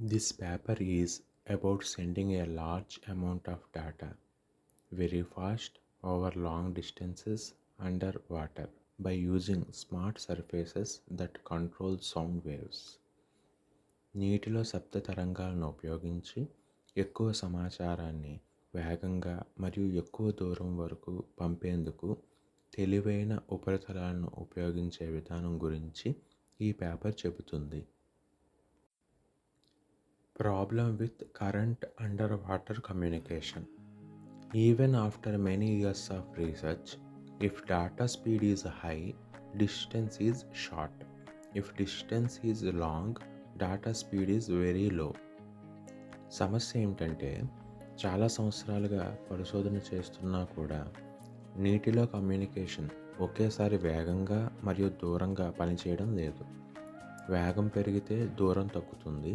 This paper is about sending a large amount of data very fast over long distances underwater by using smart surfaces that control sound waves. నీటిలో శబ్ద తరంగాలను ఉపయోగించి ఎక్కువ సమాచారాన్ని వేగంగా మరియు ఎక్కువ దూరం వరకు పంపేందుకు తెలివైన ఉపరితలాలను ఉపయోగించే విధానం గురించి ఈ పేపర్ చెబుతుంది. Problem with current underwater communication. Even after many years of research, if data speed is high, distance is short. If distance is long, data speed is very low. సమస్య ఏమిటంటే చాలా సంవత్సరాలుగా పరిశోధన చేస్తున్నా కూడా నీటిలో కమ్యూనికేషన్ ఒకేసారి వేగంగా మరియు దూరంగా పనిచేయడం లేదు. వేగం పెరిగితే దూరం తగ్గుతుంది,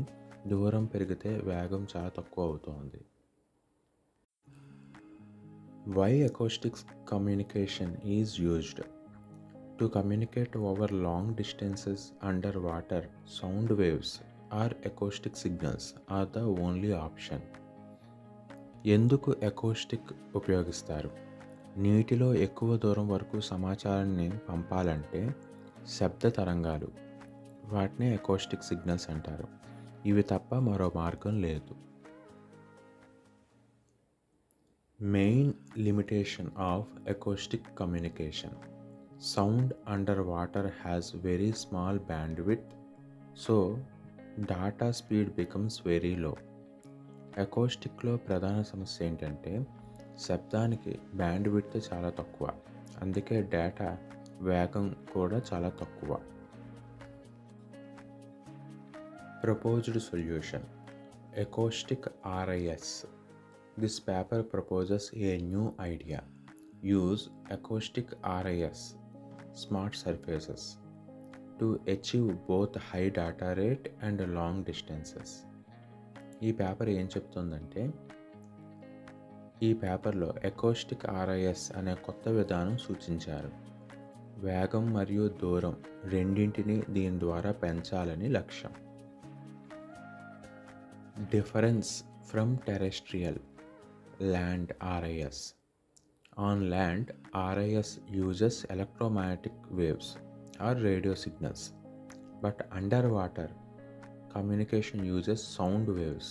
దూరం పెరిగితే వేగం చాలా తక్కువ అవుతోంది. Why acoustic communication is used? To communicate over long distances underwater, sound waves or acoustic signals are the only option. ఎందుకు అకౌస్టిక్ ఉపయోగిస్తారు? నీటిలో ఎక్కువ దూరం వరకు సమాచారాన్ని పంపాలంటే శబ్ద తరంగాలు, వాటిని అకౌస్టిక్ సిగ్నల్స్ అంటారు. ఇవి తప్ప మరో మార్గం లేదు. Main limitation of acoustic communication. Sound underwater has very small bandwidth, so data speed becomes very low. అకౌస్టిక్లో ప్రధాన సమస్య ఏంటంటే శబ్దానికి బ్యాండ్ విడ్త్ చాలా తక్కువ, అందుకే డేటా వేగం కూడా చాలా తక్కువ. Proposed solution. acoustic RIS. This paper proposes a new idea. Use acoustic RIS, smart surfaces, to achieve both high data rate and long distances. ఈ పేపర్ ఏం చెప్తుందంటే ఈ పేపర్లో acoustic RIS అనే కొత్త విధానం సూచించారు. వేగం మరియు దూరం రెండింటినీ దీని ద్వారా పెంచాలని లక్ష్యం. Difference from terrestrial land RIS. On land, RIS uses electromagnetic waves or radio signals, but underwater communication uses sound waves.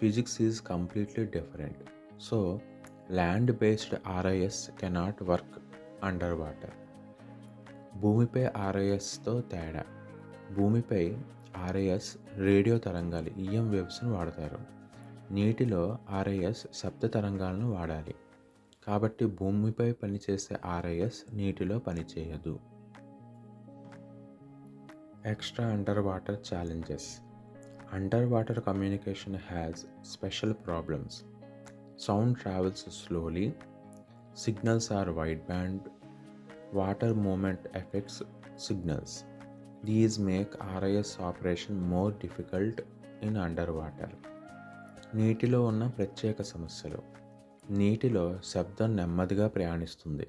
Physics is completely different, so land-based RIS cannot work underwater. భూమిపై RISతో తేడా. భూమిపై RIS రేడియో తరంగాలు EM వేవ్స్ను వాడతారు. నీటిలో RIS శబ్ద తరంగాలను వాడాలి, కాబట్టి భూమిపై పనిచేసే RIS నీటిలో పనిచేయదు. Extra under water challenges. Under water communication has special problems. Sound travels slowly, signals are wide band, water movement affects signals. These make RIS operation more difficult in under water. నీటిలో ఉన్న ప్రత్యేక సమస్యలు. నీటిలో శబ్దం నెమ్మదిగా ప్రయాణిస్తుంది.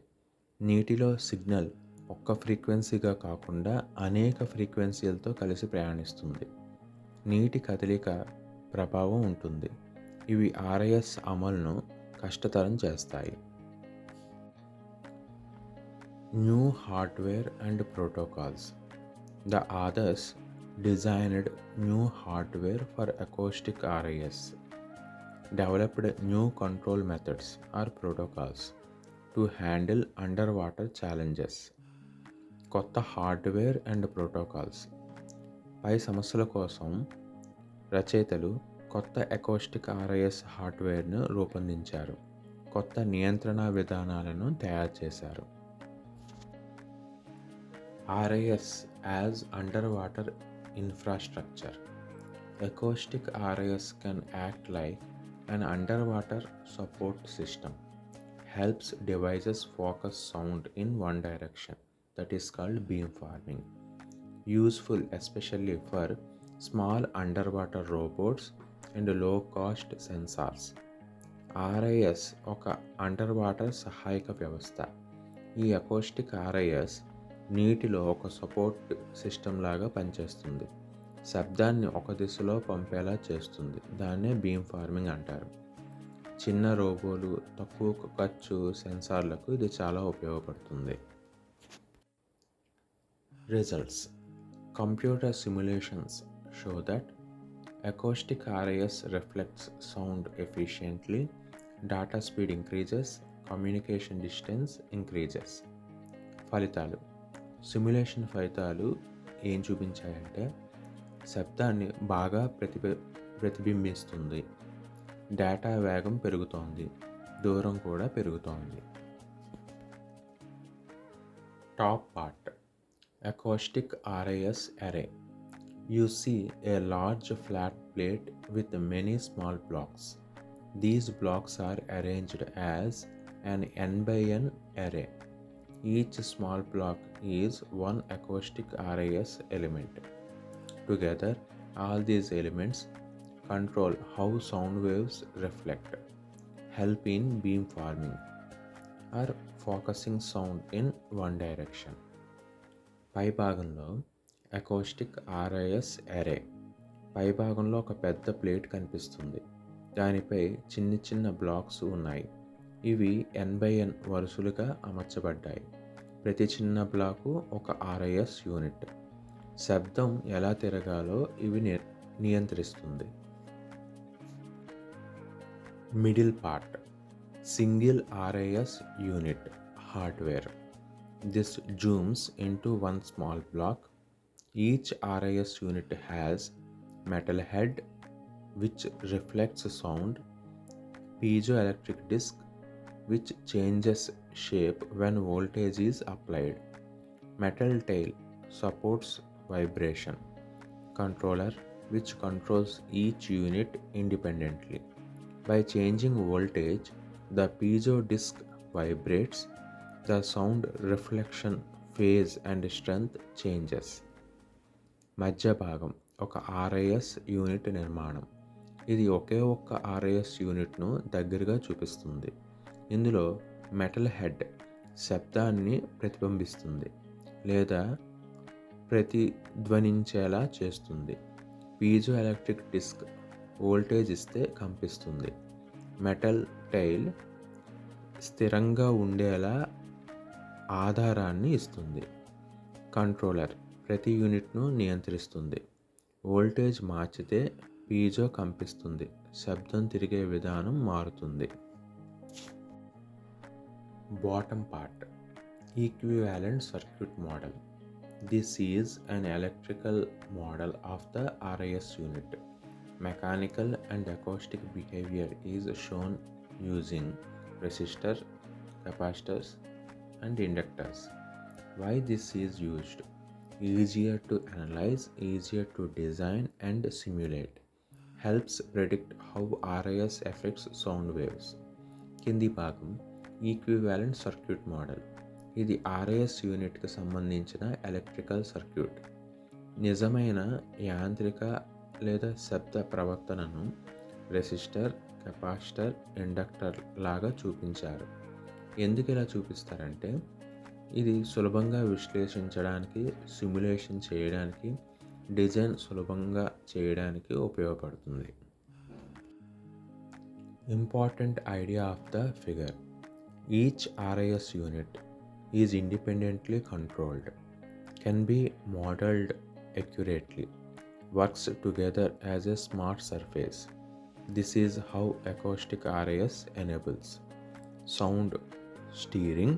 నీటిలో సిగ్నల్ ఒక్క ఫ్రీక్వెన్సీగా కాకుండా అనేక ఫ్రీక్వెన్సీలతో కలిసి ప్రయాణిస్తుంది. నీటి కదలిక ప్రభావం ఉంటుంది. ఇవి RIS అమలును కష్టతరం చేస్తాయి. New hardware and protocols. The authors designed new hardware for acoustic RIS, developed new control methods or protocols to handle underwater challenges. కొత్త హార్డ్వేర్ అండ్ ప్రోటోకాల్స్. పై సమస్యల కోసం రచయితలు కొత్త acoustic RIS హార్డ్వేర్ను రూపొందించారు, కొత్త నియంత్రణ విధానాలను తయారు చేశారు. RIS as underwater infrastructure. Acoustic RIS can act like an underwater support system, helps devices focus sound in one direction, that is called beamforming. Useful especially for small underwater robots and low cost sensors. RIS ఒక underwater సహాయక వ్యవస్థ. ఈ acoustic RIS నీటిలో ఒక support system లాగా పనిచేస్తుంది. శబ్దాన్ని ఒక దిశలో పంపేలా చేస్తుంది. దాన్నే బీమ్ ఫార్మింగ్ అంటారు. చిన్న రోబోలు, తక్కువ ఖర్చు సెన్సార్లకు ఇది చాలా ఉపయోగపడుతుంది. Results. Computer simulations show that acoustic RAS reflects sound efficiently, data speed increases, communication distance increases. ఫలితాలు. సిమ్యులేషన్ ఫలితాలు ఏం చూపించాయంటే శబ్దాన్ని బాగా ప్రతిబింబిస్తుంది, డేటా వేగం పెరుగుతోంది, దూరం కూడా పెరుగుతోంది. Top part. Acoustic RAS array. You see a large flat plate with many small blocks. These blocks are arranged as an n by n array. Each small block is one acoustic RAS element. Together, all these elements control how sound waves reflect, help in beam forming, or focusing sound in one direction. పై భాగంలో acoustic RAS అరే. పై భాగంలో ఒక పెద్ద plate కనిపిస్తుంది. దానిపై చిన్న చిన్న blocks ఉన్నాయి. ఇవి n/n వరుసలుగా అమర్చబడ్డాయి. ప్రతి చిన్న బ్లాకు ఒక RAS యూనిట్. శబ్దం ఎలా తిరగాలో ఇవి నియంత్రిస్తుంది. Middle part. Single RAS unit hardware. This zooms into one small block. Each RAS unit has metal head which reflects sound, piezoelectric disc which changes shape when voltage is applied, metal tail supports vibration, controller which controls each unit independently. By changing voltage, the piezo disc vibrates. The sound reflection phase and strength changes. మధ్య భాగం ఒక RAS unit నిర్మాణం. ఇది ఒకే ఒక్క RAS యూనిట్ను దగ్గరగా చూపిస్తుంది. ఇందులో మెటల్ హెడ్ శబ్దాన్ని ప్రతిబింబిస్తుంది లేదా ప్రతిధ్వనించేలా చేస్తుంది. పీజో ఎలక్ట్రిక్ డిస్క్ వోల్టేజ్ ఇస్తే కంపిస్తుంది. మెటల్ టైల్ స్థిరంగా ఉండేలా ఆధారాన్ని ఇస్తుంది. కంట్రోలర్ ప్రతి యూనిట్ను నియంత్రిస్తుంది. వోల్టేజ్ మార్చితే పీజో కంపిస్తుంది, శబ్దం తిరిగే విధానం మారుతుంది. Bottom part. Equivalent circuit model. This is an electrical model of the RAS unit. Mechanical and acoustic behaviour is shown using resistor, capacitors and inductors. Why this is used? Easier to analyze, easier to design and simulate. Helps predict how RAS affects sound waves. కింది భాగం equivalent circuit model. ఇది RAS యూనిట్కి సంబంధించిన electrical circuit. నిజమైన యాంత్రిక లేదా శబ్ద ప్రవర్తనను రెసిస్టర్, కెపాసిటర్, ఇండక్టర్ లాగా చూపించారు. ఎందుకు ఇలా చూపిస్తారంటే ఇది సులభంగా విశ్లేషించడానికి, సిమ్యులేషన్ చేయడానికి, డిజైన్ సులభంగా చేయడానికి ఉపయోగపడుతుంది. Important idea of the figure. Each RAS unit is independently controlled, can be modelled accurately, works together as a smart surface. This is how acoustic RAS enables sound steering,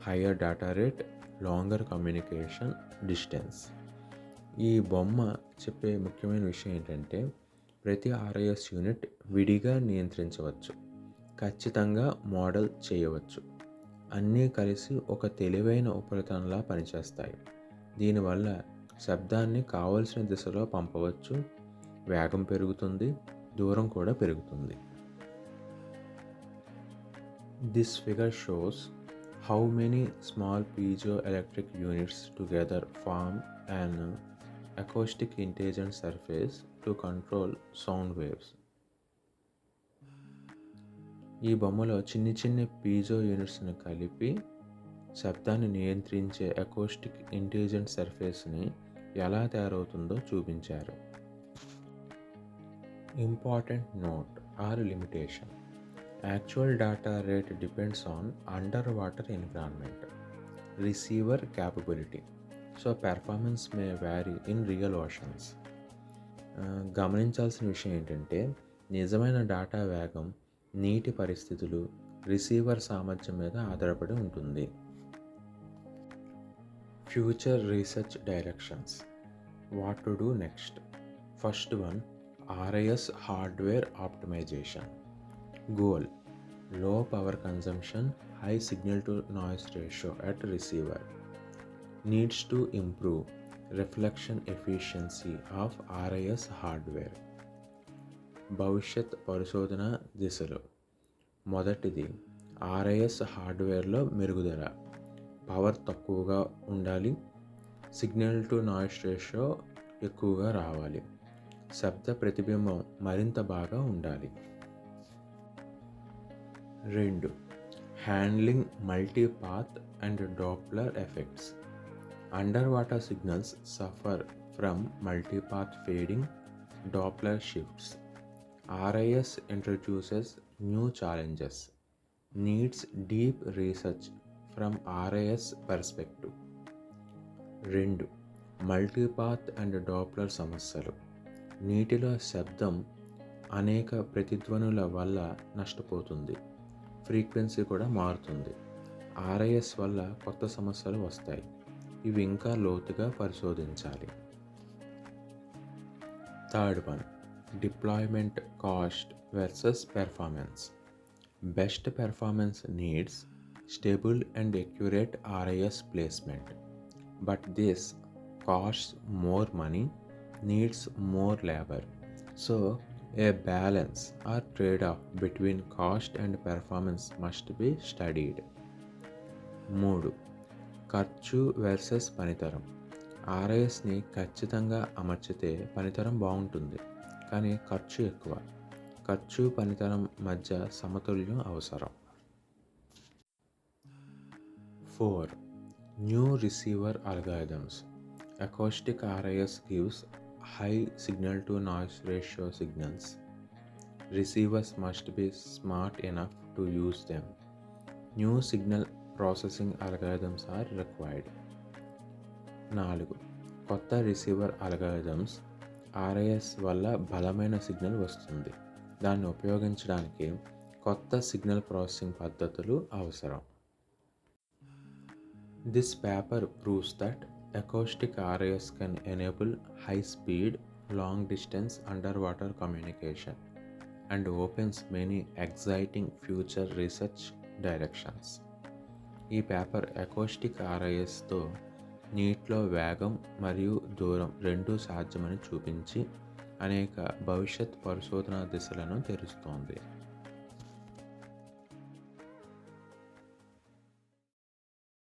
higher data rate, longer communication distance. ఈ బొమ్మ చెప్పే ముఖ్యమైన విషయం ఏంటంటే ప్రతి RAS unit విడిగా నియంత్రించవచ్చు, ఖచ్చితంగా మోడల్ చేయవచ్చు, అన్నీ కలిసి ఒక తెలివైన ఉపరితలంలా పనిచేస్తాయి. దీనివల్ల శబ్దాన్ని కావలసిన దిశలో పంపవచ్చు, వేగం పెరుగుతుంది, దూరం కూడా పెరుగుతుంది. This figure shows how many small piezoelectric units together form an acoustic intelligent surface to control sound waves. ఈ బొమ్మలో చిన్ని చిన్ని పీజో యూనిట్స్ని కలిపి శబ్దాన్ని నియంత్రించే అకౌస్టిక్ ఇంటెలిజెంట్ సర్ఫేస్ని ఎలా తయారవుతుందో చూపించారు. Important note or limitation. Actual data rate depends on under water environment, receiver capability. So performance may vary in real oceans. గమనించాల్సిన విషయం ఏంటంటే నిజమైన డేటా వేగం నీటి పరిస్థితులు, రిసీవర్ సామర్థ్యం మీద ఆధారపడి ఉంటుంది. Future research directions. What to do next? First one, RIS hardware optimisation. Goal: low power consumption, high signal to noise ratio at receiver. Needs to improve reflection efficiency of RIS hardware. భవిష్యత్ పరిశోధన దిశలు. మొదటిది, RIS హార్డ్వేర్లో మెరుగుదల. Power తక్కువగా ఉండాలి, signal to noise ratio ఎక్కువగా రావాలి, శబ్ద ప్రతిబింబం మరింత బాగా ఉండాలి. 2, handling multipath and Doppler effects. Under water signals suffer from multipath fading, Doppler shifts. RIS introduces new challenges. Needs deep research from RIS perspective. 2, multipath and Doppler సమస్యలు. నీటిలో శబ్దం అనేక ప్రతిధ్వనుల వల్ల నష్టపోతుంది, ఫ్రీక్వెన్సీ కూడా మారుతుంది. RIS వల్ల కొత్త సమస్యలు వస్తాయి, ఇవి ఇంకా లోతుగా పరిశోధించాలి. 3rd one, deployment cost versus performance. Best performance needs stable and accurate RIS placement, but this costs more money, needs more labour. So a balance or trade-off between cost and performance must be studied. 3, ఖర్చు versus పనితరం. RISని ఖచ్చితంగా అమర్చితే పనితరం బాగుంటుంది, కానీ ఖర్చు ఎక్కువ. ఖర్చు పనితరం మధ్య సమతుల్యం అవసరం. 4, new receiver algorithms. Acoustic RIS gives high signal to noise ratio signals. Receivers must be smart enough to use them. New signal processing algorithms are required. 4, కొత్త రిసీవర్ అల్గారిథమ్స్. RIS వల్ల బలమైన సిగ్నల్ వస్తుంది, దాన్ని ఉపయోగించడానికి కొత్త సిగ్నల్ ప్రాసెసింగ్ పద్ధతులు అవసరం. This paper proves that acoustic RIS can enable high-speed, long-distance underwater communication and opens many exciting future research directions. ఈ పేపర్ అకౌస్టిక్ RISతో నీటిలో వేగం మరియు దూరం రెండూ సాధ్యమని చూపించి అనేక భవిష్యత్ పరిశోధనా దిశలను తెరుస్తోంది.